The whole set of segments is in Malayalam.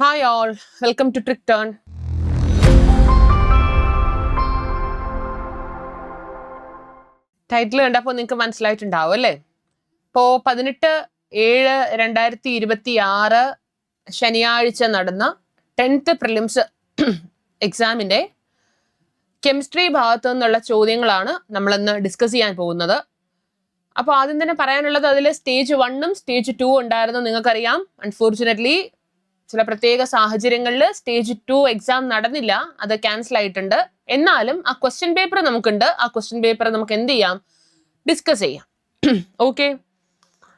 Hi all, welcome to Trick Turn. Title കണ്ടപ്പോൾ നിങ്ങൾക്ക് മനസ്സിലായിട്ടുണ്ടാവും അല്ലേ? ഇപ്പോൾ 18/7/2026 ശനിയാഴ്ച നടന്ന 10th പ്രിലിംസ് എക്സാമിൻ്റെ കെമിസ്ട്രി ഭാഗത്തു നിന്നുള്ള ചോദ്യങ്ങളാണ് നമ്മളിന്ന് ഡിസ്കസ് ചെയ്യാൻ പോകുന്നത്. അപ്പോൾ ആദ്യം തന്നെ പറയാനുള്ളത്, അതിൽ സ്റ്റേജ് 1ഉം സ്റ്റേജ് 2 ഉണ്ടായിരുന്നു. നിങ്ങൾക്കറിയാം, അൺഫോർച്ചുനേറ്റ്ലി ചില പ്രത്യേക സാഹചര്യങ്ങളിൽ സ്റ്റേജ് 2 എക്സാം നടന്നില്ല, അത് ക്യാൻസൽ ആയിട്ടുണ്ട്. എന്നാലും ആ ക്വസ്റ്റ്യൻ പേപ്പർ നമുക്കുണ്ട്. ആ ക്വസ്റ്റ്യൻ പേപ്പർ നമുക്ക് എന്ത് ചെയ്യാം, ഡിസ്കസ് ചെയ്യാം. ഓക്കെ,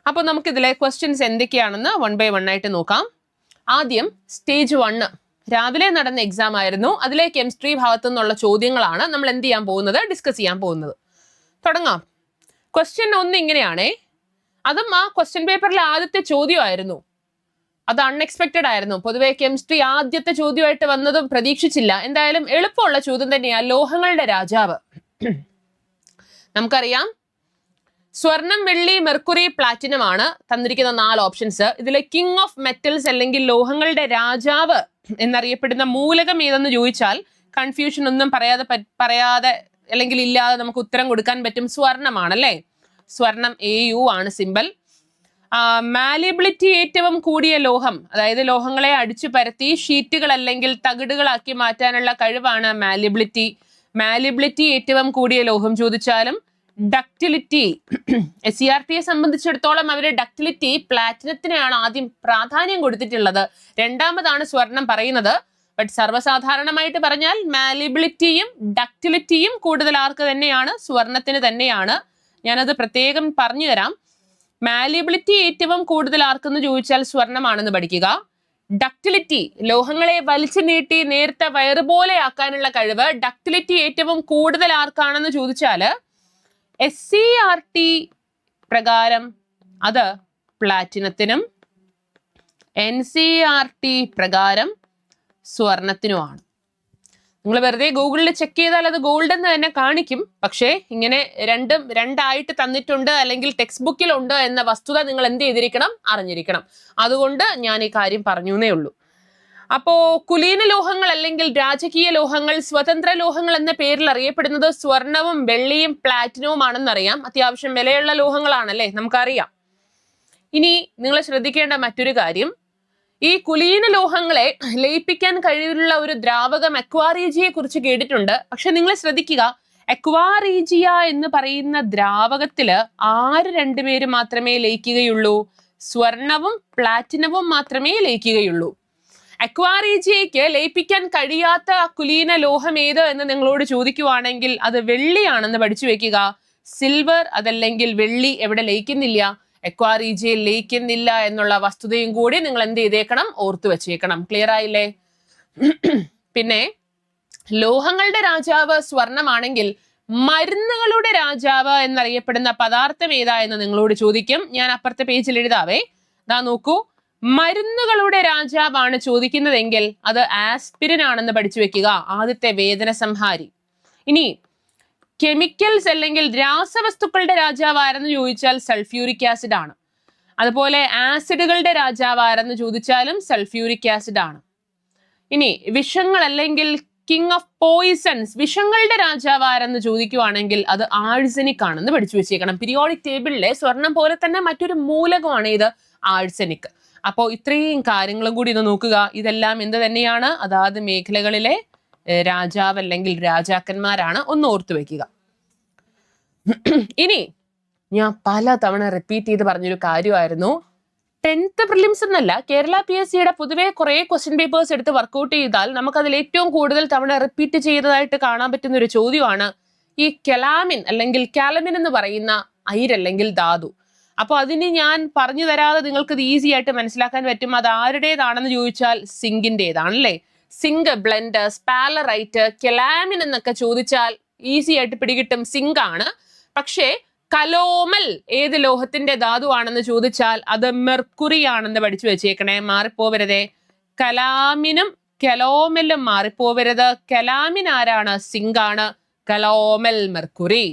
അപ്പോൾ നമുക്കിതിലെ ക്വസ്റ്റ്യൻസ് എന്തൊക്കെയാണെന്ന് 1 by 1 ആയിട്ട് നോക്കാം. ആദ്യം സ്റ്റേജ് 1 രാവിലെ നടന്ന എക്സാം ആയിരുന്നു. അതിലെ കെമിസ്ട്രി ഭാഗത്തു നിന്നുള്ള ചോദ്യങ്ങളാണ് നമ്മൾ എന്ത് ചെയ്യാൻ പോകുന്നത്, ഡിസ്കസ് ചെയ്യാൻ പോകുന്നത്. തുടങ്ങാം. ക്വസ്റ്റ്യൻ 1 ഇങ്ങനെയാണേ, അതും ആ ക്വസ്റ്റ്യൻ പേപ്പറിലെ ആദ്യത്തെ ചോദ്യമായിരുന്നു. അത് അൺഎക്സ്പെക്റ്റഡ് ആയിരുന്നു. പൊതുവെ കെമിസ്ട്രി ആദ്യത്തെ ചോദ്യമായിട്ട് വന്നതും പ്രതീക്ഷിച്ചില്ല. എന്തായാലും എളുപ്പമുള്ള ചോദ്യം തന്നെയാണ്. ലോഹങ്ങളുടെ രാജാവ് നമുക്കറിയാം, സ്വർണം, വെള്ളി, മെർക്കുറി, പ്ലാറ്റിനം ആണ് തന്നിരിക്കുന്ന 4 ഓപ്ഷൻസ്. ഇതിലെ കിങ് ഓഫ് മെറ്റൽസ് അല്ലെങ്കിൽ ലോഹങ്ങളുടെ രാജാവ് എന്നറിയപ്പെടുന്ന മൂലകം ഏതെന്ന് ചോദിച്ചാൽ കൺഫ്യൂഷൻ ഒന്നും പറയാതെ അല്ലെങ്കിൽ ഇല്ലാതെ നമുക്ക് ഉത്തരം കൊടുക്കാൻ പറ്റും. സ്വർണമാണല്ലേ. സ്വർണം AU ആണ് സിമ്പൽ. മാലിബിലിറ്റി ഏറ്റവും കൂടിയ ലോഹം, അതായത് ലോഹങ്ങളെ അടിച്ചു പരത്തി ഷീറ്റുകൾ അല്ലെങ്കിൽ തകിടുകളാക്കി മാറ്റാനുള്ള കഴിവാണ് മാലിബിലിറ്റി. മാലിബിലിറ്റി ഏറ്റവും കൂടിയ ലോഹം ചോദിച്ചാലും ഡക്റ്റിലിറ്റി, SCERTയെ സംബന്ധിച്ചിടത്തോളം അവർ ഡക്റ്റിലിറ്റി പ്ലാറ്റിനത്തിനാണ് ആദ്യം പ്രാധാന്യം കൊടുത്തിട്ടുള്ളത്. രണ്ടാമതാണ് സ്വർണം പറയുന്നത്. ബട്ട് സർവ്വസാധാരണമായിട്ട് പറഞ്ഞാൽ മാലിബിലിറ്റിയും ഡക്റ്റിലിറ്റിയും കൂടുതൽ ആർക്ക് തന്നെയാണ്, സ്വർണത്തിന് തന്നെയാണ്. ഞാനത് പ്രത്യേകം പറഞ്ഞു തരാം. മാലിബിലിറ്റി ഏറ്റവും കൂടുതൽ ആർക്കെന്ന് ചോദിച്ചാൽ സ്വർണമാണെന്ന് പഠിക്കുക. ഡക്റ്റിലിറ്റി, ലോഹങ്ങളെ വലിച്ചു നീട്ടി നേരത്തെ വയറുപോലെ ആക്കാനുള്ള കഴിവ്, ഡക്റ്റിലിറ്റി ഏറ്റവും കൂടുതൽ ആർക്കാണെന്ന് ചോദിച്ചാൽ SCERT പ്രകാരം അത് പ്ലാറ്റിനത്തിനും NCERT പ്രകാരം സ്വർണത്തിനുമാണ്. നിങ്ങൾ വെറുതെ ഗൂഗിളിൽ ചെക്ക് ചെയ്താൽ അത് ഗോൾഡ് എന്ന് തന്നെ കാണിക്കും. പക്ഷേ ഇങ്ങനെ രണ്ടും രണ്ടായിട്ട് തന്നിട്ടുണ്ട് അല്ലെങ്കിൽ ടെക്സ്റ്റ് ബുക്കിൽ ഉണ്ട് എന്ന വസ്തുത നിങ്ങൾ എന്ത് ചെയ്തിരിക്കണം, അറിഞ്ഞിരിക്കണം. അതുകൊണ്ട് ഞാൻ ഈ കാര്യം പറഞ്ഞു എന്നേ ഉള്ളൂ. അപ്പോ കുലീന ലോഹങ്ങൾ അല്ലെങ്കിൽ രാജകീയ ലോഹങ്ങൾ, സ്വതന്ത്ര ലോഹങ്ങൾ എന്ന പേരിൽ അറിയപ്പെടുന്നത് സ്വർണവും വെള്ളിയും പ്ലാറ്റിനവും ആണെന്നറിയാം. അത്യാവശ്യം വിലയുള്ള ലോഹങ്ങളാണല്ലേ, നമുക്കറിയാം. ഇനി നിങ്ങൾ ശ്രദ്ധിക്കേണ്ട മറ്റൊരു കാര്യം, ഈ കുലീന ലോഹങ്ങളെ ലയിപ്പിക്കാൻ കഴിവുള്ള ഒരു ദ്രാവകം അക്വാറീജിയെ കുറിച്ച് കേട്ടിട്ടുണ്ട്. പക്ഷെ നിങ്ങൾ ശ്രദ്ധിക്കുക, അക്വാറീജിയ എന്ന് പറയുന്ന ദ്രാവകത്തില് രണ്ടുപേര് മാത്രമേ ലയിക്കുകയുള്ളൂ, സ്വർണവും പ്ലാറ്റിനവും മാത്രമേ ലയിക്കുകയുള്ളൂ. അക്വാറീജിയയ്ക്ക് ലയിപ്പിക്കാൻ കഴിയാത്ത കുലീന ലോഹം ഏത് എന്ന് നിങ്ങളോട് ചോദിക്കുവാണെങ്കിൽ അത് വെള്ളിയാണെന്ന് പഠിച്ചു വെക്കുക. സിൽവർ അതല്ലെങ്കിൽ വെള്ളി എവിടെ ലയിക്കുന്നില്ല, അക്വാറീജിയയിൽ ലയിക്കുന്നില്ല എന്നുള്ള വസ്തുതയും കൂടി നിങ്ങൾ എന്ത് ചെയ്തേക്കണം, ഓർത്തു വെച്ചേക്കണം. ക്ലിയർ ആയില്ലേ? പിന്നെ ലോഹങ്ങളുടെ രാജാവ് സ്വർണമാണെങ്കിൽ മരുന്നുകളുടെ രാജാവ് എന്നറിയപ്പെടുന്ന പദാർത്ഥം ഏതാ എന്ന് നിങ്ങളോട് ചോദിക്കും. ഞാൻ അപ്പുറത്തെ പേജിൽ എഴുതാവേ. ദാ നോക്കൂ, മരുന്നുകളുടെ രാജാവാണ് ചോദിക്കുന്നതെങ്കിൽ അത് ആസ്പിരിൻ ആണെന്ന് പഠിച്ചു വെക്കുക, ആദ്യത്തെ വേദന സംഹാരി. ഇനി കെമിക്കൽസ് അല്ലെങ്കിൽ രാസവസ്തുക്കളുടെ രാജാവ് ആരെന്ന് ചോദിച്ചാൽ സൾഫ്യൂരിക് ആസിഡ് ആണ്. അതുപോലെ ആസിഡുകളുടെ രാജാവ് ആരെന്ന് ചോദിച്ചാലും സൾഫ്യൂരിക് ആസിഡ് ആണ്. ഇനി വിഷങ്ങൾ അല്ലെങ്കിൽ കിങ് ഓഫ് പോയിസൺസ്, വിഷങ്ങളുടെ രാജാവ് ആരെന്ന് ചോദിക്കുവാണെങ്കിൽ അത് ആഴ്സനിക് ആണെന്ന് പഠിച്ചു വെച്ചേക്കണം. പീരിയോഡിക് ടേബിളിലെ സ്വർണം പോലെ തന്നെ മറ്റൊരു മൂലകമാണ് ഇത്, ആഴ്സനിക്. അപ്പോൾ ഇത്രയും കാര്യങ്ങളും കൂടി ഇത് നോക്കുക. ഇതെല്ലാം എന്ത് തന്നെയാണ്, അതാത് മേഖലകളിലെ രാജാവ് അല്ലെങ്കിൽ രാജാക്കന്മാരാണ്, ഒന്ന് ഓർത്തു വെക്കുക. ഇനി ഞാൻ പല തവണ റിപ്പീറ്റ് ചെയ്ത് പറഞ്ഞൊരു കാര്യമായിരുന്നു, 10th പ്രിലിംസ് എന്നല്ല, കേരള PSCയുടെ പൊതുവെ കുറെ ക്വസ്റ്റ്യൻ പേപ്പേഴ്സ് എടുത്ത് വർക്കൗട്ട് ചെയ്താൽ നമുക്കതിൽ ഏറ്റവും കൂടുതൽ തവണ റിപ്പീറ്റ് ചെയ്തതായിട്ട് കാണാൻ പറ്റുന്ന ഒരു ചോദ്യമാണ് ഈ കെലാമിൻ അല്ലെങ്കിൽ കാലമിൻ എന്ന് പറയുന്ന അയിരല്ലെങ്കിൽ ധാതു. അപ്പോൾ അതിന് ഞാൻ പറഞ്ഞു തരാതെ നിങ്ങൾക്ക് ഇത് ഈസി ആയിട്ട് മനസ്സിലാക്കാൻ പറ്റും. അത് ആരുടേതാണെന്ന് ചോദിച്ചാൽ സിങ്കിൻ്റെതാണല്ലേ. സിങ്ക് ബ്ലെൻഡ്, സ്പാലറൈറ്റ്, കെലാമിൻ എന്നൊക്കെ ചോദിച്ചാൽ ഈസി ആയിട്ട് പിടികിട്ടും, സിങ്ക് ആണ്. പക്ഷേ കലോമൽ ഏത് ലോഹത്തിന്റെ ധാതു ആണെന്ന് ചോദിച്ചാൽ അത് മെർക്കുറി ആണെന്ന് പഠിച്ചു വെച്ചേക്കണേ, മാറിപ്പോവരുതേ. കലാമിനും കലോമലും മാറിപ്പോവരുത്. കലാമിൻ ആരാണ്, സിങ്ക് ആണ്. കലോമൽ മെർക്കുറി.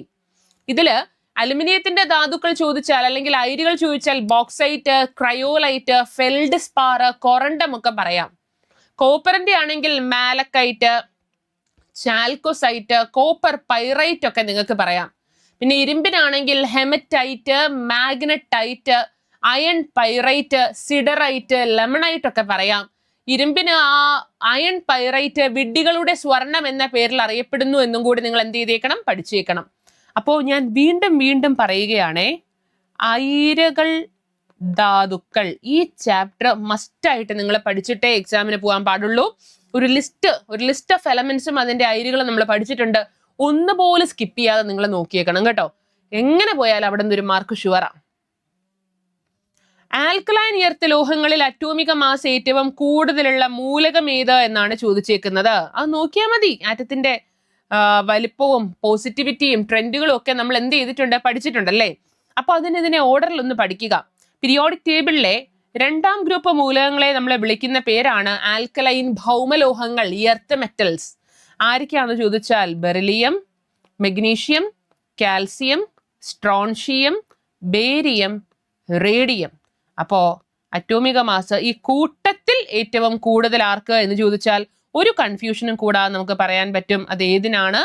ഇതില് അലുമിനിയത്തിന്റെ ധാതുക്കൾ ചോദിച്ചാൽ അല്ലെങ്കിൽ അയിരുകൾ ചോദിച്ചാൽ ബോക്സൈറ്റ്, ക്രയോലൈറ്റ്, ഫെൽഡ് സ്പാർ, കൊറണ്ടം ഒക്കെ പറയാം. കോപ്പറിന്റെ ആണെങ്കിൽ മാലക്കൈറ്റ്, ചാൽക്കോസൈറ്റ്, കോപ്പർ പൈറൈറ്റ് ഒക്കെ നിങ്ങൾക്ക് പറയാം. പിന്നെ ഇരുമ്പിനാണെങ്കിൽ hematite, magnetite, iron pyrite, siderite, limonite ഒക്കെ പറയാം. ഇരുമ്പിന് ആ അയൺ പൈറൈറ്റ് വിഡ്ഢികളുടെ സ്വർണം എന്ന പേരിൽ അറിയപ്പെടുന്നു എന്നും കൂടി നിങ്ങൾ എന്ത് ചെയ്തേക്കണം, പഠിച്ചേക്കണം. അപ്പോൾ ഞാൻ വീണ്ടും വീണ്ടും പറയുകയാണേ, അയിരകൾ ധാതുക്കൾ ഈ ചാപ്റ്റർ മസ്റ്റായിട്ട് നിങ്ങൾ പഠിച്ചിട്ടേ എക്സാമിന് പോകാൻ പാടുള്ളൂ. ഒരു ലിസ്റ്റ് ഓഫ് എലമെന്റ്സും അതിന്റെ അയിരുകളും നമ്മൾ പഠിച്ചിട്ടുണ്ട്. ഒന്നുപോലെ സ്കിപ്പ് ചെയ്യാതെ നിങ്ങൾ നോക്കിയേക്കണം കേട്ടോ. എങ്ങനെ പോയാലും അവിടെ നിന്ന് ഒരു മാർക്ക് ഷുവറാ. ആൽക്കലൈൻ എർത്ത് ലോഹങ്ങളിൽ അറ്റോമിക മാസ് ഏറ്റവും കൂടുതലുള്ള മൂലകം ഏത് എന്നാണ് ചോദിച്ചേക്കുന്നത്. അത് നോക്കിയാൽ മതി. ആറ്റത്തിന്റെ വലിപ്പവും പോസിറ്റിവിറ്റിയും ട്രെൻഡുകളും ഒക്കെ നമ്മൾ എന്ത് ചെയ്തിട്ടുണ്ട്, പഠിച്ചിട്ടുണ്ടല്ലേ. അപ്പൊ ഇതിനെ ഓർഡറിൽ ഒന്ന് പഠിക്കുക. പീരിയോഡിക് ടേബിളിലെ 2ാം ഗ്രൂപ്പ് മൂലകങ്ങളെ നമ്മൾ വിളിക്കുന്ന പേരാണ് ആൽക്കലൈൻ ഭൗമലോഹങ്ങൾ, എർത്ത് മെറ്റൽസ്. ആരൊക്കെയാണെന്ന് ചോദിച്ചാൽ beryllium, magnesium, calcium, strontium, barium, radium. അപ്പോ അറ്റോമിക മാസ് ഈ കൂട്ടത്തിൽ ഏറ്റവും കൂടുതൽ ആർക്ക് എന്ന് ചോദിച്ചാൽ ഒരു കൺഫ്യൂഷനും കൂടാതെ നമുക്ക് പറയാൻ പറ്റും അത് ഏതിനാണ്,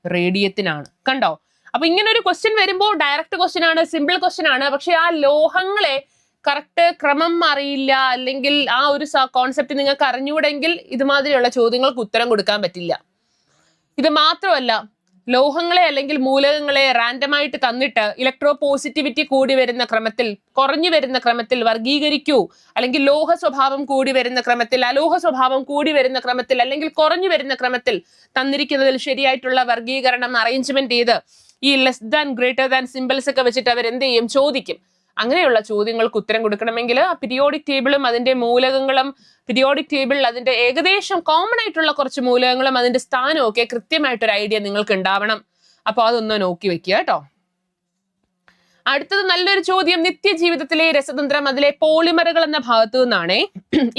റേഡിയത്തിനാണ്. കണ്ടോ? അപ്പൊ ഇങ്ങനെ ഒരു ക്വസ്റ്റ്യൻ വരുമ്പോൾ ഡയറക്റ്റ് ക്വസ്റ്റ്യൻ ആണ്, സിമ്പിൾ ക്വസ്റ്റ്യൻ ആണ്. പക്ഷെ ആ ലോഹങ്ങളെ കറക്റ്റ് ക്രമം അറിയില്ല, അല്ലെങ്കിൽ ആ ഒരു കോൺസെപ്റ്റ് നിങ്ങൾക്ക് അറിഞ്ഞുകൂടെങ്കിൽ ഇതുമാതിരിയുള്ള ചോദ്യങ്ങൾക്ക് ഉത്തരം കൊടുക്കാൻ പറ്റില്ല. ഇത് മാത്രമല്ല, ലോഹങ്ങളെ അല്ലെങ്കിൽ മൂലകങ്ങളെ റാൻഡമായിട്ട് തന്നിട്ട് ഇലക്ട്രോ പോസിറ്റിവിറ്റി കൂടി വരുന്ന ക്രമത്തിൽ, കുറഞ്ഞു വരുന്ന ക്രമത്തിൽ വർഗീകരിക്കൂ, അല്ലെങ്കിൽ ലോഹ സ്വഭാവം കൂടി വരുന്ന ക്രമത്തിൽ, അലോഹ സ്വഭാവം കൂടി വരുന്ന ക്രമത്തിൽ, അല്ലെങ്കിൽ കുറഞ്ഞു വരുന്ന ക്രമത്തിൽ തന്നിരിക്കുന്നതിൽ ശരിയായിട്ടുള്ള വർഗീകരണം അറേഞ്ച്മെന്റ് ചെയ്ത് ഈ less than greater than symbols ഒക്കെ വെച്ചിട്ട് അവർ എന്ത് ചെയ്യും, ചോദിക്കും. അങ്ങനെയുള്ള ചോദ്യങ്ങൾക്ക് ഉത്തരം കൊടുക്കണമെങ്കിൽ ആ പീരിയോഡിക് ടേബിളും അതിന്റെ മൂലകങ്ങളും, പീരിയോഡിക് ടേബിളിൽ അതിന്റെ ഏകദേശം കോമൺ ആയിട്ടുള്ള കുറച്ച് മൂലകങ്ങളും അതിന്റെ സ്ഥാനവും ഒക്കെ കൃത്യമായിട്ടൊരു ഐഡിയ നിങ്ങൾക്ക് ഉണ്ടാവണം. അപ്പൊ അതൊന്ന് നോക്കി വെക്കുക കേട്ടോ. അടുത്തത് നല്ലൊരു ചോദ്യം, നിത്യജീവിതത്തിലെ രസതന്ത്രം അതിലെ പോളിമറുകൾ എന്ന ഭാഗത്തു നിന്നാണേ.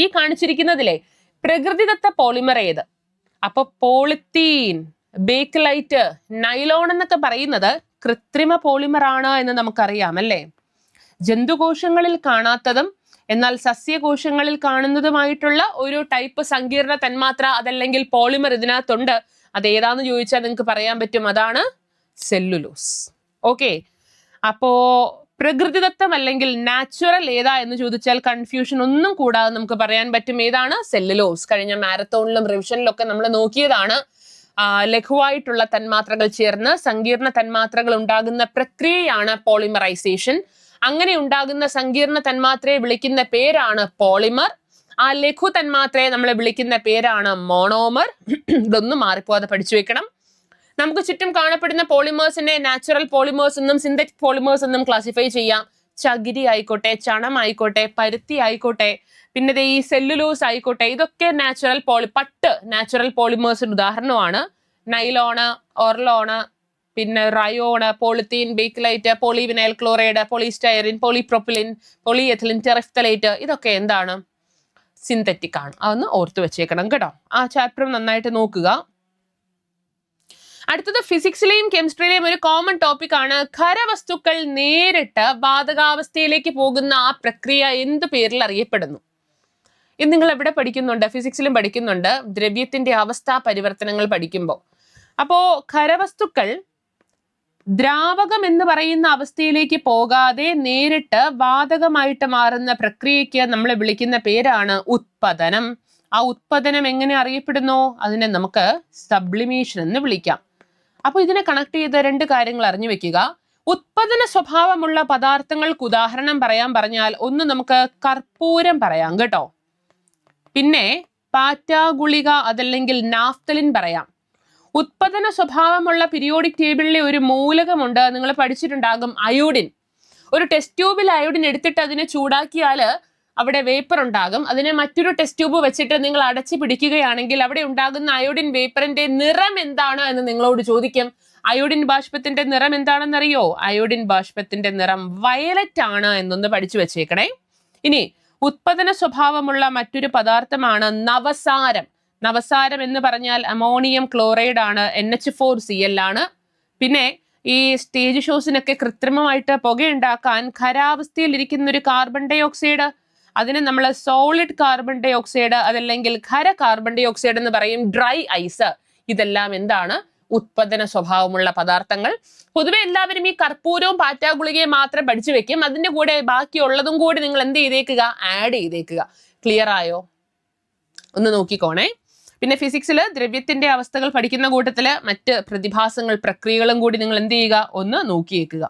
ഈ കാണിച്ചിരിക്കുന്നതിലെ പ്രകൃതിദത്ത പോളിമർ ഏത്? അപ്പൊ പോളിത്തീൻ, ബേക്കലൈറ്റ്, നൈലോൺ എന്നൊക്കെ പറയുന്നത് കൃത്രിമ പോളിമർ ആണ് എന്ന് നമുക്കറിയാം അല്ലേ. ജന്തുകോശങ്ങളിൽ കാണാത്തതും എന്നാൽ സസ്യകോശങ്ങളിൽ കാണുന്നതുമായിട്ടുള്ള ഒരു ടൈപ്പ് സങ്കീർണ തന്മാത്ര അതല്ലെങ്കിൽ പോളിമർ ഇതിനകത്തുണ്ട്. അത് ഏതാന്ന് ചോദിച്ചാൽ നിങ്ങൾക്ക് പറയാൻ പറ്റും, അതാണ് സെല്ലുലോസ്. ഓക്കെ, അപ്പോ പ്രകൃതിദത്തം അല്ലെങ്കിൽ നാച്ചുറൽ ഏതാ എന്ന് ചോദിച്ചാൽ കൺഫ്യൂഷൻ ഒന്നും കൂടാതെ നമുക്ക് പറയാൻ പറ്റും ഏതാണ്, സെല്ലുലോസ്. കഴിഞ്ഞ മാരത്തോണിലും റിവിഷനിലും ഒക്കെ നമ്മൾ നോക്കിയതാണ്. ലഘുവായിട്ടുള്ള തന്മാത്രകൾ ചേർന്ന് സങ്കീർണ തന്മാത്രകൾ ഉണ്ടാകുന്ന പ്രക്രിയയാണ് പോളിമറൈസേഷൻ. അങ്ങനെ ഉണ്ടാകുന്ന സങ്കീർണ തന്മാത്രയെ വിളിക്കുന്ന പേരാണ് പോളിമർ. ആ ലഘു തന്മാത്രയെ നമ്മൾ വിളിക്കുന്ന പേരാണ് മോണോമർ. ഇതൊന്നും മാറിപ്പോവാതെ പഠിച്ചു വെക്കണം. നമുക്ക് ചുറ്റും കാണപ്പെടുന്ന പോളിമേഴ്സിനെ നാച്ചുറൽ പോളിമേഴ്സ് എന്നും സിന്തറ്റിക് പോളിമേഴ്സ് എന്നും ക്ലാസിഫൈ ചെയ്യാം. ചകിരി ആയിക്കോട്ടെ, ചണം ആയിക്കോട്ടെ, പരുത്തി ആയിക്കോട്ടെ, പിന്നെ ഈ സെല്ലുലോസ് ആയിക്കോട്ടെ, ഇതൊക്കെ പട്ട് നാച്ചുറൽ പോളിമേഴ്സിന് ഉദാഹരണമാണ്. നൈലോണ്, ഓർലോണ്, പിന്നെ rayon, polythene, bakelite, polyvinyl chloride, polystyrene, polypropylene, polyethylene, terephthalate, ഇതൊക്കെ എന്താണ്, സിന്തറ്റിക് ആണ്. അതൊന്ന് ഓർത്തു വെച്ചേക്കണം കേട്ടോ. ആ ചാപ്റ്റർ നന്നായിട്ട് നോക്കുക. അടുത്തത് ഫിസിക്സിലെയും കെമിസ്ട്രിയിലെയും ഒരു കോമൺ ടോപ്പിക് ആണ്. ഖരവസ്തുക്കൾ നേരിട്ട് വാതകാവസ്ഥയിലേക്ക് പോകുന്ന ആ പ്രക്രിയ എന്ത് പേരിൽ അറിയപ്പെടുന്നു? ഇത് നിങ്ങൾ എവിടെ പഠിക്കുന്നുണ്ട്? ഫിസിക്സിലും പഠിക്കുന്നുണ്ട്, ദ്രവ്യത്തിന്റെ അവസ്ഥാ പരിവർത്തനങ്ങൾ പഠിക്കുമ്പോൾ. അപ്പോ ഖരവസ്തുക്കൾ ദ്രാവകം എന്ന് പറയുന്ന അവസ്ഥയിലേക്ക് പോകാതെ നേരിട്ട് വാതകമായിട്ട് മാറുന്ന പ്രക്രിയയ്ക്ക് നമ്മൾ വിളിക്കുന്ന പേരാണ് ഉത്പതനം. ആ ഉത്പതനം എങ്ങനെ അറിയപ്പെടുന്നു? അതിനെ നമുക്ക് സബ്ലിമേഷൻ എന്ന് വിളിക്കാം. അപ്പൊ ഇതിനെ കണക്ട് ചെയ്ത 2 കാര്യങ്ങൾ അറിഞ്ഞു വെക്കുക. ഉത്പതന സ്വഭാവമുള്ള പദാർത്ഥങ്ങൾക്ക് ഉദാഹരണം പറയാൻ പറഞ്ഞാൽ ഒന്ന് നമുക്ക് കർപ്പൂരം പറയാം കേട്ടോ. പിന്നെ പാറ്റാഗുളിക അതല്ലെങ്കിൽ നാഫ്തലിൻ പറയാം. ഉത്പതന സ്വഭാവമുള്ള പീരിയോഡിക് ടേബിളിലെ ഒരു മൂലകമുണ്ട്, നിങ്ങൾ പഠിച്ചിട്ടുണ്ടാകും, അയോഡിൻ. ഒരു ടെസ്റ്റ് ട്യൂബിൽ അയോഡിൻ എടുത്തിട്ട് അതിനെ ചൂടാക്കിയാൽ അവിടെ വേപ്പർ ഉണ്ടാകും. അതിനെ മറ്റൊരു ടെസ്റ്റ് ട്യൂബ് വെച്ചിട്ട് നിങ്ങൾ അടച്ചു പിടിക്കുകയാണെങ്കിൽ അവിടെ ഉണ്ടാകുന്ന അയോഡിൻ വേപ്പറിന്റെ നിറം എന്താണ് എന്ന് നിങ്ങളോട് ചോദിക്കും. അയോഡിൻ ബാഷ്പത്തിന്റെ നിറം എന്താണെന്നറിയോ? അയോഡിൻ ബാഷ്പത്തിന്റെ നിറം വയലറ്റ് ആണ് എന്നൊന്ന് പഠിച്ചു വെച്ചേക്കണേ. ഇനി ഉത്പതന സ്വഭാവമുള്ള മറ്റൊരു പദാർത്ഥമാണ് നവസാരം. നവസാരം എന്ന് പറഞ്ഞാൽ അമോണിയം ക്ലോറൈഡ് ആണ്, NH4Cl ആണ്. പിന്നെ ഈ സ്റ്റേജ് ഷോസിനൊക്കെ കൃത്രിമമായിട്ട് പുകയുണ്ടാക്കാൻ ഖരാവസ്ഥയിൽ ഇരിക്കുന്ന ഒരു കാർബൺ ഡൈ ഓക്സൈഡ്, അതിന് നമ്മൾ സോളിഡ് കാർബൺ ഡൈ ഓക്സൈഡ് അതല്ലെങ്കിൽ ഖര കാർബൺ ഡൈ ഓക്സൈഡ് എന്ന് പറയും. ഡ്രൈ ഐസ്, ഇതെല്ലാം എന്താണ്? ഉത്പന്ന സ്വഭാവമുള്ള പദാർത്ഥങ്ങൾ. പൊതുവെ എല്ലാവരും ഈ കർപ്പൂരവും പാറ്റാ ഗുളികയും മാത്രം പഠിച്ചു വെക്കും. അതിന്റെ കൂടെ ബാക്കിയുള്ളതും കൂടി നിങ്ങൾ എന്ത് ചെയ്തേക്കുക? ആഡ് ചെയ്തേക്കുക. ക്ലിയർ ആയോ? ഒന്ന് നോക്കിക്കോണേ. പിന്നെ ഫിസിക്സിൽ ദ്രവ്യത്തിന്റെ അവസ്ഥകൾ പഠിക്കുന്ന കൂട്ടത്തില് മറ്റ് പ്രതിഭാസങ്ങൾ, പ്രക്രിയകളും കൂടി നിങ്ങൾ എന്ത് ചെയ്യുക? ഒന്ന് നോക്കിയേക്കുക.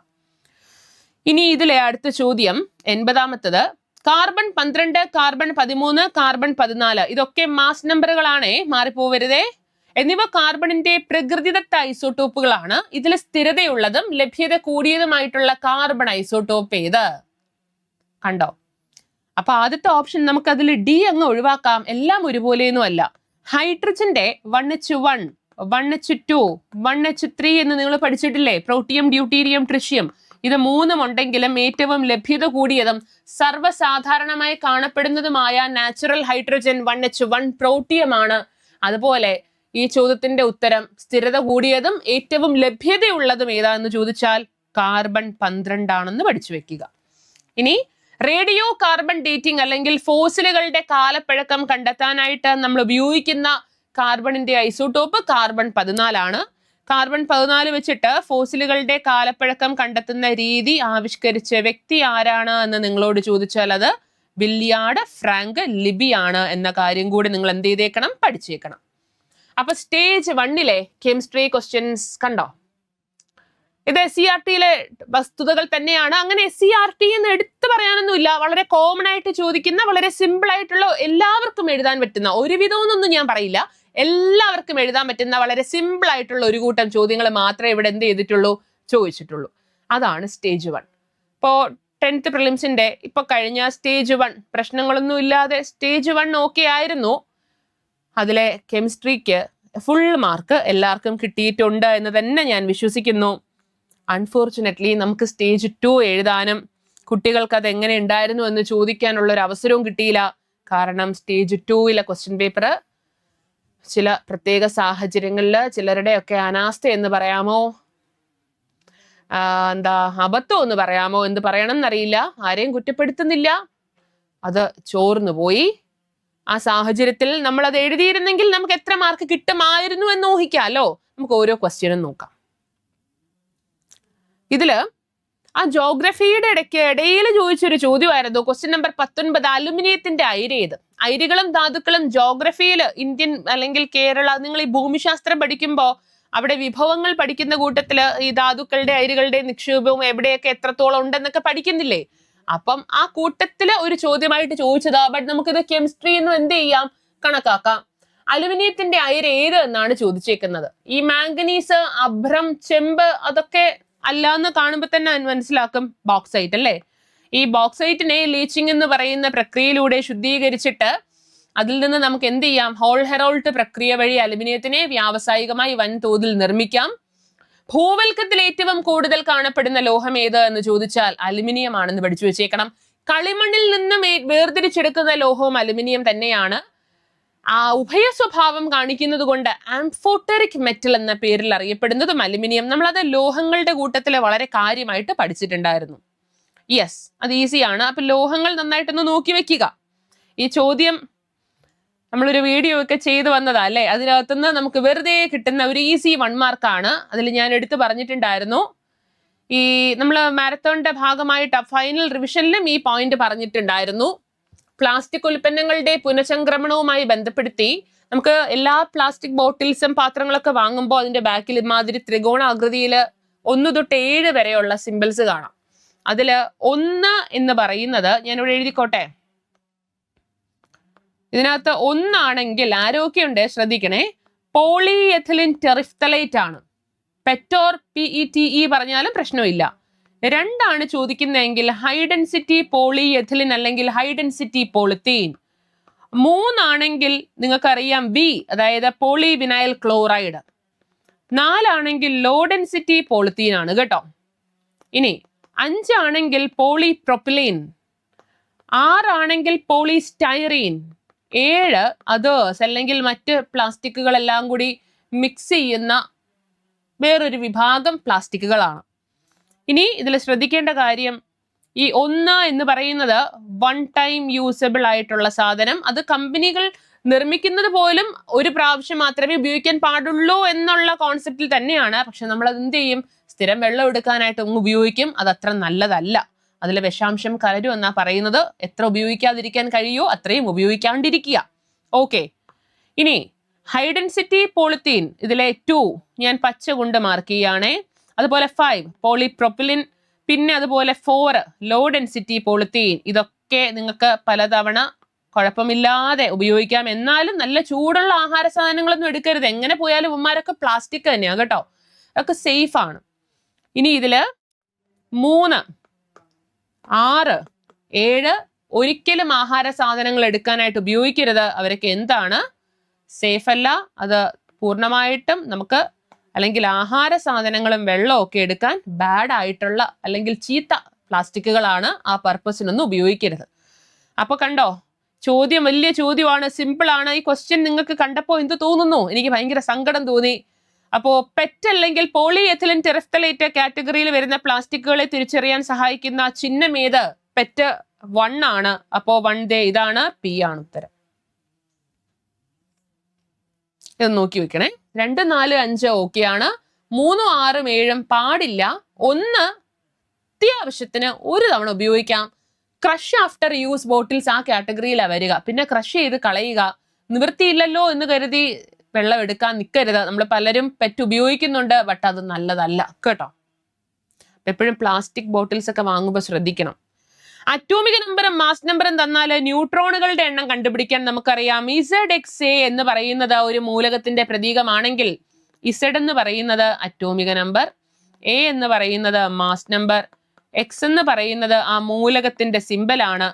ഇനി ഇതിലെ അടുത്ത ചോദ്യം 80ാമത്തത്. കാർബൺ 12, കാർബൺ 13, കാർബൺ 14 ഇതൊക്കെ മാസ് നമ്പറുകളാണേ, മാറിപ്പോവരുതേ. എന്നിവ കാർബണിന്റെ പ്രകൃതിദത്ത ഐസോട്ടോപ്പുകളാണ്. ഇതിൽ സ്ഥിരതയുള്ളതും ലഭ്യത കൂടിയതുമായിട്ടുള്ള കാർബൺ ഐസോട്ടോപ്പ് ഏത്? കണ്ടോ? അപ്പൊ ആദ്യത്തെ ഓപ്ഷൻ നമുക്ക് അതിൽ ഡി അങ്ങ് ഒഴിവാക്കാം. എല്ലാം ഒരുപോലെയൊന്നും അല്ല. ഹൈഡ്രജന്റെ 1H1, 1H2, 1H3 എന്ന് നിങ്ങൾ പഠിച്ചിട്ടില്ലേ? Protium, deuterium, tritium. ഇത് മൂന്നും ഉണ്ടെങ്കിലും ഏറ്റവും ലഭ്യത കൂടിയതും സർവ്വസാധാരണമായി കാണപ്പെടുന്നതുമായ നാച്ചുറൽ ഹൈഡ്രജൻ 1H1 പ്രോട്ടിയമാണ്. അതുപോലെ ഈ ചോദ്യത്തിന്റെ ഉത്തരം സ്ഥിരത കൂടിയതും ഏറ്റവും ലഭ്യതയുള്ളതും ഏതാണെന്ന് ചോദിച്ചാൽ കാർബൺ 12 ആണെന്ന് പഠിച്ചു വെക്കുക. ഇനി റേഡിയോ കാർബൺ ഡേറ്റിംഗ് അല്ലെങ്കിൽ ഫോസിലുകളുടെ കാലപ്പഴക്കം കണ്ടെത്താനായിട്ട് നമ്മൾ ഉപയോഗിക്കുന്ന കാർബണിന്റെ ഐസോട്ടോപ്പ് കാർബൺ 14 ആണ്. കാർബൺ 14 വെച്ചിട്ട് ഫോസിലുകളുടെ കാലപ്പഴക്കം കണ്ടെത്തുന്ന രീതി ആവിഷ്കരിച്ച വ്യക്തി ആരാണ് എന്ന് നിങ്ങളോട് ചോദിച്ചാൽ അത് വില്യാർഡ് ഫ്രാങ്ക് ലിബി ആണ് എന്ന കാര്യം കൂടി നിങ്ങൾ എന്ത് ചെയ്തേക്കണം? പഠിച്ചേക്കണം. അപ്പൊ സ്റ്റേജ് 1 കെമിസ്ട്രി ക്വസ്റ്റ്യൻസ് കണ്ടോ? ഇത് SCERT വസ്തുതകൾ തന്നെയാണ്. അങ്ങനെ SCERT എന്ന് എടുത്തു പറയാനൊന്നുമില്ല. വളരെ കോമൺ ആയിട്ട് ചോദിക്കുന്ന, വളരെ സിമ്പിൾ ആയിട്ടുള്ള, എല്ലാവർക്കും എഴുതാൻ പറ്റുന്ന, ഒരുവിധമൊന്നും ഞാൻ പറയില്ല, എല്ലാവർക്കും എഴുതാൻ പറ്റുന്ന വളരെ സിമ്പിൾ ആയിട്ടുള്ള ഒരു കൂട്ടം ചോദ്യങ്ങൾ മാത്രമേ ഇവിടെ എന്ത് ചെയ്തിട്ടുള്ളൂ? ചോദിച്ചിട്ടുള്ളൂ. അതാണ് സ്റ്റേജ് 1. ഇപ്പോ 10th പ്രിലിംസിന്റെ ഇപ്പൊ കഴിഞ്ഞ സ്റ്റേജ് 1 പ്രശ്നങ്ങളൊന്നും ഇല്ലാതെ സ്റ്റേജ് 1 ഓക്കെ ആയിരുന്നു. അതിലെ കെമിസ്ട്രിക്ക് ഫുൾ മാർക്ക് എല്ലാവർക്കും കിട്ടിയിട്ടുണ്ട് എന്ന് തന്നെ ഞാൻ വിശ്വസിക്കുന്നു. അൺഫോർച്ചുനേറ്റ്ലി നമുക്ക് സ്റ്റേജ് 2 എഴുതാനും കുട്ടികൾക്ക് അത് എങ്ങനെ ഉണ്ടായിരുന്നു എന്ന് ചോദിക്കാനുള്ള ഒരു അവസരവും കിട്ടിയില്ല. കാരണം സ്റ്റേജ് 2 ക്വസ്റ്റ്യൻ പേപ്പർ ചില പ്രത്യേക സാഹചര്യങ്ങളിൽ ചിലരുടെയൊക്കെ അനാസ്ഥ എന്ന് പറയാമോ, അബദ്ധം എന്ന് പറയാമോ, എന്ത് പറയണം എന്നറിയില്ല, ആരെയും കുറ്റപ്പെടുത്തുന്നില്ല, അത് ചോർന്നു പോയി. ആ സാഹചര്യത്തിൽ നമ്മൾ അത് എഴുതിയിരുന്നെങ്കിൽ നമുക്ക് എത്ര മാർക്ക് കിട്ടുമായിരുന്നു എന്ന് ഊഹിക്കാമല്ലോ. നമുക്ക് ഓരോ ക്വസ്റ്റ്യനും നോക്കാം. ഇതില് ആ ജോഗ്രഫിയുടെ ഇടയിൽ ചോദിച്ചൊരു ചോദ്യമായിരുന്നു. Question number 19. അലുമിനിയത്തിന്റെ അയിര് ഏത്? അയിരുകളും ധാതുക്കളും ജോഗ്രഫിയിൽ ഇന്ത്യൻ അല്ലെങ്കിൽ കേരള, നിങ്ങൾ ഈ ഭൂമിശാസ്ത്രം പഠിക്കുമ്പോൾ അവിടെ വിഭവങ്ങൾ പഠിക്കുന്ന കൂട്ടത്തില് ഈ ധാതുക്കളുടെ അയിരുകളുടെ നിക്ഷേപവും എവിടെയൊക്കെ എത്രത്തോളം ഉണ്ടെന്നൊക്കെ പഠിക്കുന്നില്ലേ? അപ്പം ആ കൂട്ടത്തില് ഒരു ചോദ്യമായിട്ട് ചോദിച്ചതാ. ബട്ട് നമുക്കിത് കെമിസ്ട്രി എന്ന് എന്ത് ചെയ്യാം? കണക്കാക്കാം. അലുമിനിയത്തിന്റെ അയിര് ഏത് എന്നാണ് ചോദിച്ചേക്കുന്നത്. ഈ മാംഗനീസ്, അഭ്രം, ചെമ്പ് അതൊക്കെ അല്ല എന്ന് കാണുമ്പോൾ തന്നെ മനസ്സിലാക്കും ബോക്സൈറ്റ് അല്ലേ. ഈ ബോക്സൈറ്റിനെ ലീച്ചിങ് എന്ന് പറയുന്ന പ്രക്രിയയിലൂടെ ശുദ്ധീകരിച്ചിട്ട് അതിൽ നിന്ന് നമുക്ക് എന്ത് ചെയ്യാം? ഹോൾ ഹെറോൾട്ട് പ്രക്രിയ വഴി അലുമിനിയത്തിനെ വ്യാവസായികമായി വൻതോതിൽ നിർമ്മിക്കാം. ഭൂവൽക്കത്തിൽ ഏറ്റവും കൂടുതൽ കാണപ്പെടുന്ന ലോഹം ഏത് എന്ന് ചോദിച്ചാൽ അലുമിനിയം ആണെന്ന് പഠിച്ചു വെച്ചേക്കണം. കളിമണ്ണിൽ നിന്നും വേർതിരിച്ചെടുക്കുന്ന ലോഹവും അലുമിനിയം തന്നെയാണ്. ആ ഉഭയ സ്വഭാവം കാണിക്കുന്നത് കൊണ്ട് ആംഫോട്ടറിക് മെറ്റൽ എന്ന പേരിൽ അറിയപ്പെടുന്നതും അലുമിനിയം. നമ്മളത് ലോഹങ്ങളുടെ കൂട്ടത്തിൽ വളരെ കാര്യമായിട്ട് പഠിച്ചിട്ടുണ്ടായിരുന്നു. യെസ്, അത് ഈസിയാണ്. അപ്പൊ ലോഹങ്ങൾ നന്നായിട്ടൊന്ന് നോക്കി വെക്കുക. ഈ ചോദ്യം നമ്മളൊരു വീഡിയോ ഒക്കെ ചെയ്തു വന്നതാ അല്ലേ. അതിനകത്തുനിന്ന് നമുക്ക് വെറുതെ കിട്ടുന്ന ഒരു ഈസി 1 മാർക്കാണ്. അതിൽ ഞാൻ എടുത്തു പറഞ്ഞിട്ടുണ്ടായിരുന്നു. ഈ നമ്മൾ മാരത്തോണിന്റെ ഭാഗമായിട്ട് ഫൈനൽ റിവിഷനിലും ഈ പോയിന്റ് പറഞ്ഞിട്ടുണ്ടായിരുന്നു. പ്ലാസ്റ്റിക് ഉൽപ്പന്നങ്ങളുടെ പുനഃചംക്രമണവുമായി ബന്ധപ്പെടുത്തി നമുക്ക് എല്ലാ പ്ലാസ്റ്റിക് ബോട്ടിൽസും പാത്രങ്ങളൊക്കെ വാങ്ങുമ്പോൾ അതിന്റെ ബാക്കിൽ ഇമാതിരി ത്രികോണാകൃതിയിൽ 1 തൊട്ട് 7 വരെയുള്ള സിമ്പിൾസ് കാണാം. അതില് 1 എന്ന് പറയുന്നത് ഞാനിവിടെ എഴുതിക്കോട്ടെ. ഇതിനകത്ത് 1 ആണെങ്കിൽ ആരോഗ്യമുണ്ട്, ശ്രദ്ധിക്കണേ. പോളി എഥിലിൻ ടെറിഫ്തലൈറ്റ് ആണ്. പെറ്റോർ PETE പറഞ്ഞാലും പ്രശ്നമില്ല. 2 ആണ് ചോദിക്കുന്നതെങ്കിൽ ഹൈ ഡെൻസിറ്റി പോളി എഥിലിൻ അല്ലെങ്കിൽ ഹൈ ഡെൻസിറ്റി പോളിത്തീൻ. 3 ആണെങ്കിൽ നിങ്ങൾക്കറിയാം B, അതായത് പോളി വിനൈൽ ക്ലോറൈഡ്. 4 ആണെങ്കിൽ ലോ ഡെൻസിറ്റി പോളിത്തീൻ ആണ് കേട്ടോ. ഇനി 5 ആണെങ്കിൽ പോളി പ്രൊപ്പിലീൻ. 6 ആണെങ്കിൽ പോളി സ്റ്റൈറീൻ. 7 അതേഴ്സ് അല്ലെങ്കിൽ മറ്റ് പ്ലാസ്റ്റിക്കുകളെല്ലാം കൂടി മിക്സ് ചെയ്യുന്ന വേറൊരു വിഭാഗം പ്ലാസ്റ്റിക്കുകളാണ്. ഇനി ഇതിൽ ശ്രദ്ധിക്കേണ്ട കാര്യം, ഈ 1 എന്ന് പറയുന്നത് വൺ ടൈം യൂസബിൾ ആയിട്ടുള്ള സാധനം. അത് കമ്പനികൾ നിർമ്മിക്കുന്നത് പോലും ഒരു പ്രാവശ്യം മാത്രമേ ഉപയോഗിക്കാൻ പാടുള്ളൂ എന്നുള്ള കോൺസെപ്റ്റിൽ തന്നെയാണ്. പക്ഷെ നമ്മൾ അത് എന്ത് ചെയ്യും? സ്ഥിരം വെള്ളം എടുക്കാനായിട്ട് അങ്ങ് ഉപയോഗിക്കും. അത് അത്ര നല്ലതല്ല. അതിലെ വിഷാംശം കലരും എന്നാ പറയുന്നത്. എത്ര ഉപയോഗിക്കാതിരിക്കാൻ കഴിയോ അത്രയും ഉപയോഗിക്കാണ്ടിരിക്കുക. ഓക്കെ, ഇനി ഹൈ ഡെൻസിറ്റി പോളിത്തീൻ ഇതിലെ 2 ഞാൻ പച്ച കൊണ്ട് മാർക്ക് ചെയ്യുകയാണേ. അതുപോലെ 5 പോളിപ്രൊപ്പിലിൻ, പിന്നെ അതുപോലെ 4 ലോ ഡെൻസിറ്റി പോളിത്തീൻ. ഇതൊക്കെ നിങ്ങൾക്ക് പലതവണ കുഴപ്പമില്ലാതെ ഉപയോഗിക്കാം. എന്നാലും നല്ല ചൂടുള്ള ആഹാര സാധനങ്ങളൊന്നും എടുക്കരുത്. എങ്ങനെ പോയാലും ഉമ്മാരൊക്കെ പ്ലാസ്റ്റിക് തന്നെയാണ് കേട്ടോ. അതൊക്കെ സേഫ് ആണ്. ഇനി ഇതില് 3, 6, 7 ഒരിക്കലും ആഹാര സാധനങ്ങൾ എടുക്കാനായിട്ട് ഉപയോഗിക്കരുത്. അവരൊക്കെ എന്താണ് സേഫ് അല്ല. അത് പൂർണ്ണമായിട്ടും നമുക്ക് അല്ലെങ്കിൽ ആഹാര സാധനങ്ങളും വെള്ളവും ഒക്കെ എടുക്കാൻ ബാഡ് ആയിട്ടുള്ള അല്ലെങ്കിൽ ചീത്ത പ്ലാസ്റ്റിക്കുകളാണ്. ആ പർപ്പസിനൊന്നും ഉപയോഗിക്കരുത്. അപ്പൊ കണ്ടോ, ചോദ്യം വലിയ ചോദ്യമാണ്, സിമ്പിൾ ആണ്. ഈ ക്വസ്റ്റ്യൻ നിങ്ങൾക്ക് കണ്ടപ്പോൾ എന്ത് തോന്നുന്നു? എനിക്ക് ഭയങ്കര സങ്കടം തോന്നി. അപ്പോ പെറ്റ് അല്ലെങ്കിൽ പോളി എഥിലിൻ ടെറഫ്തലേറ്റ് കാറ്റഗറിയിൽ വരുന്ന പ്ലാസ്റ്റിക്കുകളെ തിരിച്ചറിയാൻ സഹായിക്കുന്ന ചിഹ്നം ഏത്? പെറ്റ് 1 ആണ്. അപ്പോ 1 ഇതാണ്, പി ആണ് ഉത്തരം. ഇത് നോക്കി വെക്കണേ. 2, 4, 5 ഓക്കെയാണ്. 3, 6, 7 പാടില്ല. 1 അത്യാവശ്യത്തിന് ഒരു തവണ ഉപയോഗിക്കാം. ക്രഷ് ആഫ്റ്റർ യൂസ് ബോട്ടിൽസ് ആ കാറ്റഗറിയിലാണ് വരിക. പിന്നെ ക്രഷ് ചെയ്ത് കളയുക. നിവൃത്തിയില്ലല്ലോ എന്ന് കരുതി വെള്ളം എടുക്കാൻ നിൽക്കരുത്. നമ്മൾ പലരും പെറ്റ് ഉപയോഗിക്കുന്നുണ്ട്, ബട്ട് അത് നല്ലതല്ല കേട്ടോ. എപ്പോഴും പ്ലാസ്റ്റിക് ബോട്ടിൽസ് ഒക്കെ വാങ്ങുമ്പോൾ ശ്രദ്ധിക്കണം. അറ്റോമിക് നമ്പറും മാസ് നമ്പറും തന്നാൽ ന്യൂട്രോണുകളുടെ എണ്ണം കണ്ടുപിടിക്കാൻ നമുക്കറിയാം. ZXA എന്ന് പറയുന്നത് ഒരു മൂലകത്തിന്റെ പ്രതീകമാണെങ്കിൽ Z എന്ന് പറയുന്നത് അറ്റോമിക നമ്പർ, A എന്ന് പറയുന്നത് മാസ് നമ്പർ, X എന്ന് പറയുന്നത് ആ മൂലകത്തിന്റെ സിമ്പലാണ്.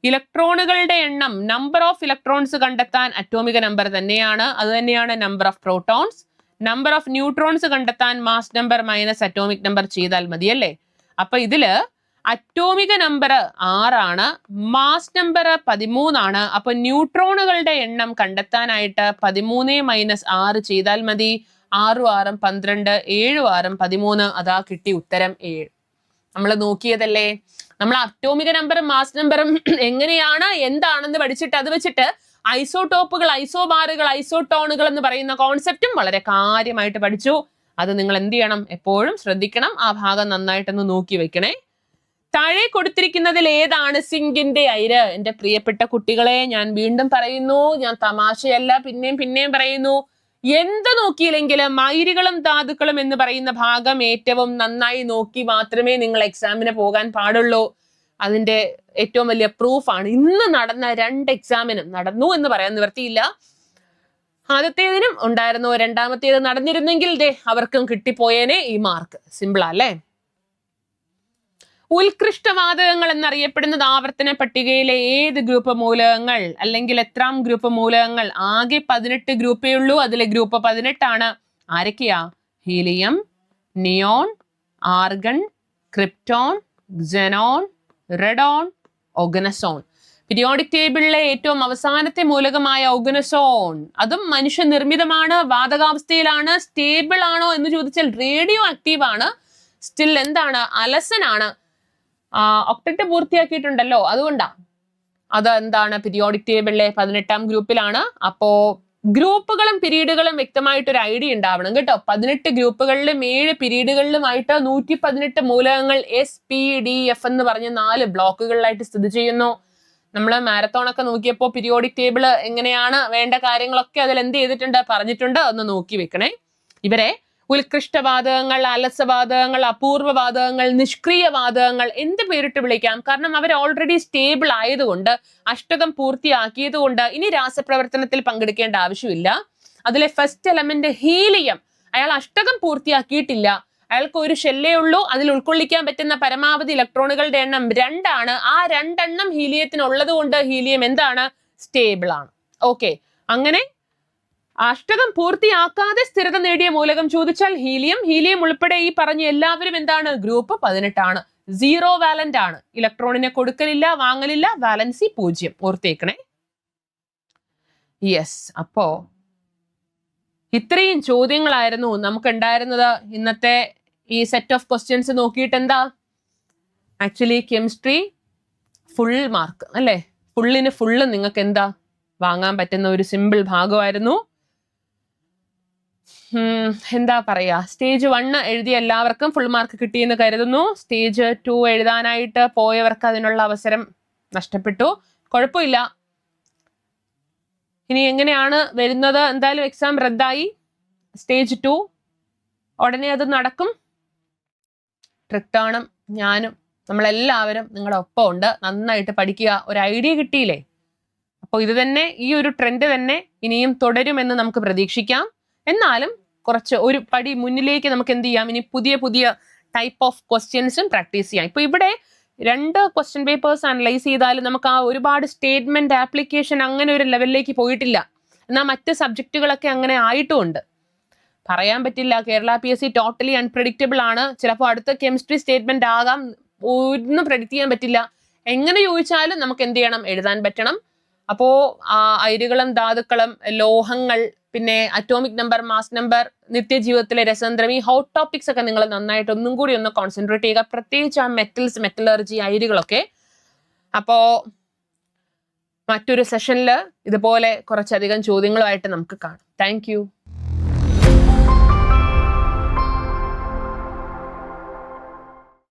ഇലക്ട്രോണുകളുടെ എണ്ണം, നമ്പർ ഓഫ് ഇലക്ട്രോൺസ് കണ്ടെത്താൻ അറ്റോമിക നമ്പർ തന്നെയാണ്. അത് തന്നെയാണ് number of protons. Number of neutrons കണ്ടെത്താൻ mass number minus atomic number ചെയ്താൽ മതിയല്ലേ. അപ്പൊ ഇതില് അറ്റോമിക നമ്പർ 6 ആണ്, മാസ് നമ്പർ 13 ആണ്. അപ്പൊ ന്യൂട്രോണുകളുടെ എണ്ണം കണ്ടെത്താനായിട്ട് 13 - 6 ചെയ്താൽ മതി. 6 × 6 = 12, 7 × 6 = 13. അതാ കിട്ടി ഉത്തരം 7. നമ്മൾ നോക്കിയതല്ലേ. നമ്മൾ അറ്റോമിക നമ്പറും മാസ് നമ്പറും എങ്ങനെയാണ് എന്താണെന്ന് പഠിച്ചിട്ട് അത് വെച്ചിട്ട് ഐസോടോപ്പുകൾ, ഐസോബാറുകൾ, ഐസോട്ടോണുകൾ എന്ന് പറയുന്ന കോൺസെപ്റ്റും വളരെ കാര്യമായിട്ട് പഠിച്ചു. അത് നിങ്ങൾ എന്ത് ചെയ്യണം? എപ്പോഴും ശ്രദ്ധിക്കണം. ആ ഭാഗം നന്നായിട്ടൊന്ന് നോക്കി വെക്കണേ. താഴെ കൊടുത്തിരിക്കുന്നതിൽ ഏതാണ് സിങ്കിന്റെ അയിര്? എന്റെ പ്രിയപ്പെട്ട കുട്ടികളെ, ഞാൻ വീണ്ടും പറയുന്നു, ഞാൻ തമാശയല്ല, പിന്നെയും പറയുന്നു. എന്ത് നോക്കിയില്ലെങ്കിലും അയിരുകളും ധാതുക്കളും എന്ന് പറയുന്ന ഭാഗം ഏറ്റവും നന്നായി നോക്കി മാത്രമേ നിങ്ങൾ എക്സാമിന് പോകാൻ പാടുള്ളൂ. അതിന്റെ ഏറ്റവും വലിയ പ്രൂഫാണ് ഇന്ന് നടന്ന 2 എക്സാമിനും. നടന്നു എന്ന് പറയാൻ നിവർത്തിയില്ല. ആദ്യത്തേതിനും ഉണ്ടായിരുന്നു, രണ്ടാമത്തേത് നടന്നിരുന്നെങ്കിൽ അവർക്കും കിട്ടിപ്പോയേനെ ഈ മാർക്ക്. സിമ്പിൾ അല്ലേ? ഉത്കൃഷ്ടവാതകങ്ങൾ എന്നറിയപ്പെടുന്നത് ആവർത്തന പട്ടികയിലെ ഏത് ഗ്രൂപ്പ് മൂലകങ്ങൾ അല്ലെങ്കിൽ എത്രാം ഗ്രൂപ്പ് മൂലകങ്ങൾ? ആകെ 18 ഗ്രൂപ്പേ ഉള്ളൂ. അതിലെ ഗ്രൂപ്പ് 18 ആണ്. ആരൊക്കെയാ? Helium, neon, argon, krypton, xenon, radon, oganesson. Periodic ടേബിളിലെ ഏറ്റവും അവസാനത്തെ മൂലകമായ ഓഗനസോൺ, അതും മനുഷ്യനിർമ്മിതമാണ്, വാതകാവസ്ഥയിലാണ്. സ്റ്റേബിൾ ആണോ എന്ന് ചോദിച്ചാൽ റേഡിയോ ആക്റ്റീവ് ആണ്. സ്റ്റിൽ എന്താണ്? അലസനാണ്. ഒക്ടറ്റ് പൂർത്തിയാക്കിയിട്ടുണ്ടല്ലോ, അതുകൊണ്ടാ. അത് എന്താണ്? പീരിയോഡിക് ടേബിളിലെ 18ാം ഗ്രൂപ്പിലാണ്. അപ്പോ ഗ്രൂപ്പുകളും പിരീഡുകളും വ്യക്തമായിട്ടൊരു ഐഡിയ ഉണ്ടാവണം കേട്ടോ. 18 ഗ്രൂപ്പുകളിലും 7 പിരീഡുകളിലുമായിട്ട് 118 മൂലകങ്ങൾ SPDF എന്ന് പറഞ്ഞ 4 ബ്ലോക്കുകളിലായിട്ട് സ്ഥിതി ചെയ്യുന്നു. നമ്മൾ മാരത്തോൺ ഒക്കെ നോക്കിയപ്പോൾ പീരിയോഡിക് ടേബിൾ എങ്ങനെയാണ്, വേണ്ട കാര്യങ്ങളൊക്കെ അതിൽ എന്ത് ചെയ്തിട്ടുണ്ട്, പറഞ്ഞിട്ടുണ്ട്. ഒന്ന് നോക്കി വെക്കണേ. ഇവരെ ഉത്കൃഷ്ടവാതകങ്ങൾ, അലസവാതകങ്ങൾ, അപൂർവവാതകങ്ങൾ, നിഷ്ക്രിയവാതകങ്ങൾ എന്ത് പേരിട്ട് വിളിക്കാം? കാരണം അവർ ഓൾറെഡി സ്റ്റേബിൾ ആയതുകൊണ്ട്, അഷ്ടകം പൂർത്തിയാക്കിയത് കൊണ്ട് ഇനി രാസപ്രവർത്തനത്തിൽ പങ്കെടുക്കേണ്ട ആവശ്യമില്ല. അതിലെ ഫസ്റ്റ് എലമെന്റ് ഹീലിയം, അയാൾ അഷ്ടകം പൂർത്തിയാക്കിയിട്ടില്ല. അയാൾക്ക് ഒരു ഷെല്ലേ ഉള്ളൂ. അതിൽ ഉൾക്കൊള്ളിക്കാൻ പറ്റുന്ന പരമാവധി ഇലക്ട്രോണുകളുടെ എണ്ണം 2 ആണ്. ആ 2 എണ്ണം ഹീലിയത്തിനുള്ളത് കൊണ്ട് ഹീലിയം എന്താണ്? സ്റ്റേബിൾ ആണ്. ഓക്കെ, അങ്ങനെ അഷ്ടകം പൂർത്തിയാക്കാതെ സ്ഥിരത നേടിയ മൂലകം ചോദിച്ചാൽ ഹീലിയം. ഹീലിയം ഉൾപ്പെടെ ഈ പറഞ്ഞ എല്ലാവരും എന്താണ്? ഗ്രൂപ്പ് 18 ആണ്. 0 വാലന്റ് ആണ്. ഇലക്ട്രോണിനെ കൊടുക്കലില്ല, വാങ്ങലില്ല, വാലൻസി 0. ഓർത്തേക്കണേ. യെസ്, അപ്പോ ഇത്രയും ചോദ്യങ്ങളായിരുന്നു നമുക്ക് ഉണ്ടായിരുന്നത്. ഇന്നത്തെ ഈ സെറ്റ് ഓഫ് ക്വസ്റ്റ്യൻസ് നോക്കിയിട്ട് എന്താ ആക്ച്വലി കെമിസ്ട്രി ഫുൾ മാർക്ക് അല്ലേ, ഫുള്ളിന് ഫുള്ള് നിങ്ങൾക്ക് എന്താ വാങ്ങാൻ പറ്റുന്ന ഒരു സിമ്പിൾ ഭാഗമായിരുന്നു. എന്താ പറയാ, സ്റ്റേജ് 1 എഴുതിയ എല്ലാവർക്കും ഫുൾ മാർക്ക് കിട്ടിയെന്ന് കരുതുന്നു. സ്റ്റേജ് 2 എഴുതാനായിട്ട് പോയവർക്ക് അതിനുള്ള അവസരം നഷ്ടപ്പെട്ടു. കുഴപ്പമില്ല, ഇനി എങ്ങനെയാണ് വരുന്നത്, എന്തായാലും എക്സാം റദ്ദായി. സ്റ്റേജ് 2 ഉടനെ അത് നടക്കും. ട്രിക്ടേണും ഞാനും നമ്മളെല്ലാവരും നിങ്ങളുടെ ഒപ്പം ഉണ്ട്. നന്നായിട്ട് പഠിക്കുക. ഒരു ഐഡിയ കിട്ടിയില്ലേ? അപ്പോൾ ഇത് തന്നെ, ഈ ഒരു ട്രെൻഡ് തന്നെ ഇനിയും തുടരുമെന്ന് നമുക്ക് പ്രതീക്ഷിക്കാം. എന്നാലും കുറച്ച് ഒരു പടി മുന്നിലേക്ക് നമുക്ക് എന്ത് ചെയ്യാം, ഇനി പുതിയ പുതിയ ടൈപ്പ് ഓഫ് ക്വസ്റ്റ്യൻസും പ്രാക്ടീസ് ചെയ്യാം. ഇപ്പൊ ഇവിടെ 2 ക്വസ്റ്റ്യൻ പേപ്പേഴ്സ് അനലൈസ് ചെയ്താലും നമുക്ക് ആ ഒരുപാട് സ്റ്റേറ്റ്മെന്റ് ആപ്ലിക്കേഷൻ അങ്ങനെ ഒരു ലെവലിലേക്ക് പോയിട്ടില്ല. എന്നാൽ മറ്റ് സബ്ജക്റ്റുകളൊക്കെ അങ്ങനെ ആയിട്ടുമുണ്ട്. പറയാൻ പറ്റില്ല. കേരള PSC ടോട്ടലി അൺപ്രഡിക്റ്റബിൾ ആണ്. ചിലപ്പോൾ അടുത്ത കെമിസ്ട്രി സ്റ്റേറ്റ്മെന്റ് ആകാം, ഒന്നും പ്രെഡിക്റ്റ് ചെയ്യാൻ പറ്റില്ല. എങ്ങനെ ചോദിച്ചാലും നമുക്ക് എന്ത് ചെയ്യണം, എഴുതാൻ പറ്റണം. അപ്പോ അയിരുകളും ധാതുക്കളും ലോഹങ്ങൾ, പിന്നെ അറ്റോമിക് നമ്പർ, മാസ് നമ്പർ, നിത്യജീവിതത്തിലെ രസതന്ത്രം, ഈ ഹോട്ട് ടോപ്പിക്സ് ഒക്കെ നിങ്ങൾ നന്നായിട്ട് ഒന്നും കൂടി ഒന്ന് കോൺസെൻട്രേറ്റ് ചെയ്യുക. പ്രത്യേകിച്ച് ആ മെറ്റൽസ്, മെറ്റലർജി, അയിരുകളൊക്കെ. അപ്പോ മറ്റൊരു സെഷനിൽ ഇതുപോലെ കുറച്ചധികം ചോദ്യങ്ങളുമായിട്ട് നമുക്ക് കാണാം. താങ്ക്